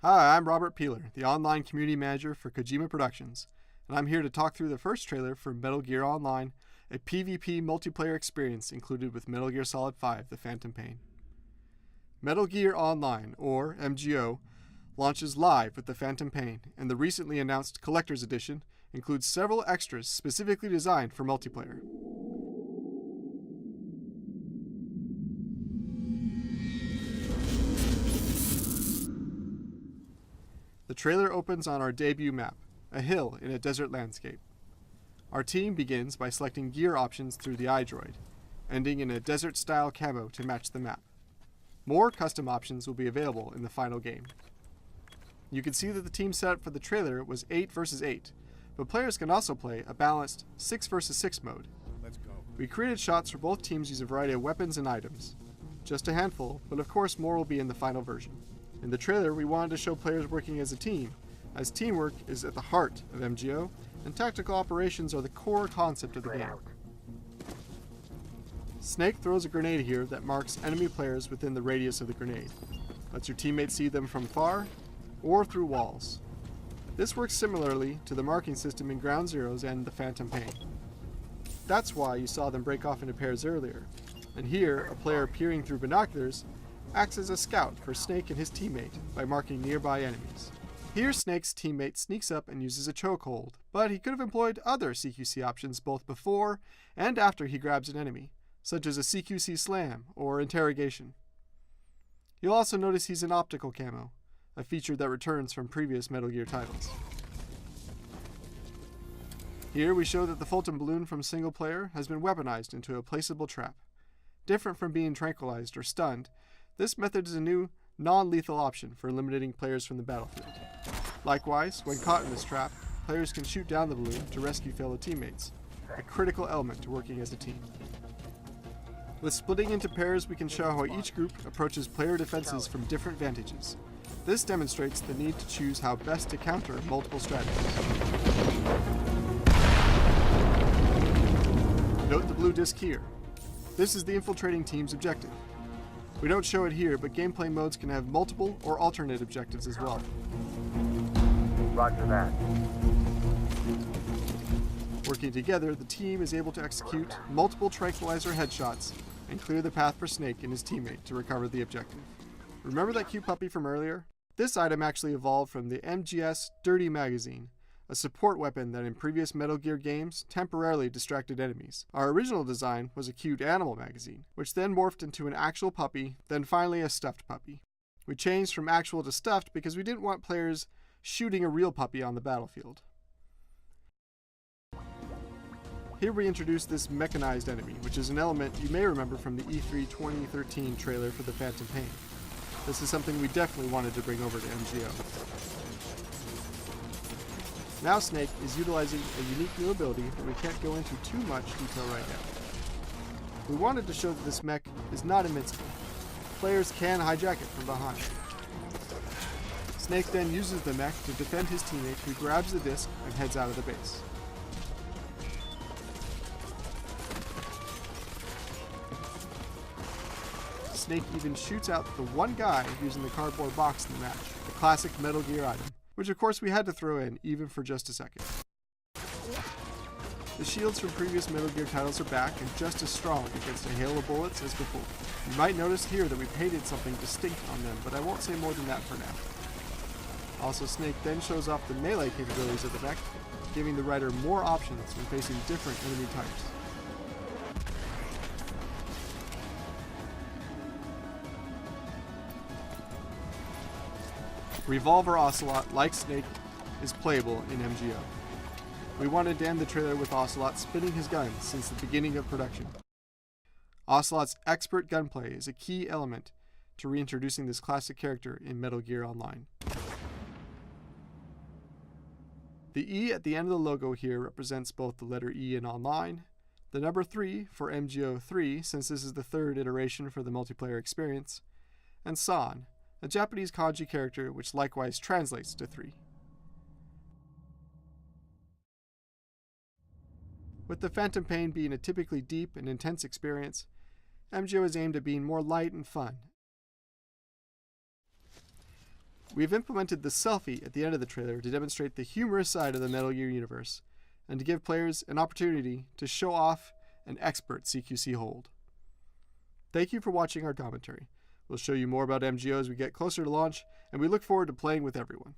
Hi, I'm Robert Peeler, the online community manager for Kojima Productions, and I'm here to talk through the first trailer for Metal Gear Online, a PvP multiplayer experience included with Metal Gear Solid 5: The Phantom Pain. Metal Gear Online, or MGO, launches live with The Phantom Pain, and the recently announced Collector's Edition includes several extras specifically designed for multiplayer. The trailer opens on our debut map, a hill in a desert landscape. Our team begins by selecting gear options through the iDroid, ending in a desert-style camo to match the map. More custom options will be available in the final game. You can see that the team setup for the trailer was 8 versus 8, but players can also play a balanced 6 versus 6 mode. Let's go. We created shots for both teams using a variety of weapons and items. Just a handful, but of course more will be in the final version. In the trailer, we wanted to show players working as a team, as teamwork is at the heart of MGO, and tactical operations are the core concept of the game. Snake throws a grenade here that marks enemy players within the radius of the grenade. Lets your teammates see them from far, or through walls. This works similarly to the marking system in Ground Zeroes and the Phantom Pain. That's why you saw them break off into pairs earlier, and here, a player peering through binoculars acts as a scout for Snake and his teammate by marking nearby enemies. Here Snake's teammate sneaks up and uses a chokehold, but he could have employed other CQC options both before and after he grabs an enemy, such as a CQC slam or interrogation. You'll also notice he's in optical camo, a feature that returns from previous Metal Gear titles. Here we show that the Fulton balloon from single player has been weaponized into a placeable trap. Different from being tranquilized or stunned, this method is a new, non-lethal option for eliminating players from the battlefield. Likewise, when caught in this trap, players can shoot down the balloon to rescue fellow teammates, a critical element to working as a team. With splitting into pairs, we can show how each group approaches player defenses from different vantages. This demonstrates the need to choose how best to counter multiple strategies. Note the blue disc here. This is the infiltrating team's objective. We don't show it here, but gameplay modes can have multiple or alternate objectives as well. Roger that. Working together, the team is able to execute multiple tranquilizer headshots and clear the path for Snake and his teammate to recover the objective. Remember that cute puppy from earlier? This item actually evolved from the MGS Dirty Magazine, a support weapon that in previous Metal Gear games temporarily distracted enemies. Our original design was a cute animal magazine, which then morphed into an actual puppy, then finally a stuffed puppy. We changed from actual to stuffed because we didn't want players shooting a real puppy on the battlefield. Here we introduce this mechanized enemy, which is an element you may remember from the E3 2013 trailer for The Phantom Pain. This is something we definitely wanted to bring over to MGO. Now Snake is utilizing a unique new ability that we can't go into too much detail right now. We wanted to show that this mech is not invincible. Players can hijack it from behind. Snake then uses the mech to defend his teammate, who grabs the disc and heads out of the base. Snake even shoots out the one guy using the cardboard box in the match, the classic Metal Gear item, which of course we had to throw in even for just a second. The shields from previous Metal Gear titles are back and just as strong against a hail of bullets as before. You might notice here that we painted something distinct on them, but I won't say more than that for now. Also, Snake then shows off the melee capabilities of the mech, giving the rider more options when facing different enemy types. Revolver Ocelot, like Snake, is playable in MGO. We wanted to end the trailer with Ocelot spinning his gun since the beginning of production. Ocelot's expert gunplay is a key element to reintroducing this classic character in Metal Gear Online. The E at the end of the logo here represents both the letter E in Online, the number 3 for MGO 3 since this is the third iteration for the multiplayer experience, and San, a Japanese kanji character which likewise translates to 3. With the Phantom Pain being a typically deep and intense experience, MGO is aimed at being more light and fun. We've implemented the selfie at the end of the trailer to demonstrate the humorous side of the Metal Gear universe, and to give players an opportunity to show off an expert CQC hold. Thank you for watching our commentary. We'll show you more about MGO as we get closer to launch, and we look forward to playing with everyone.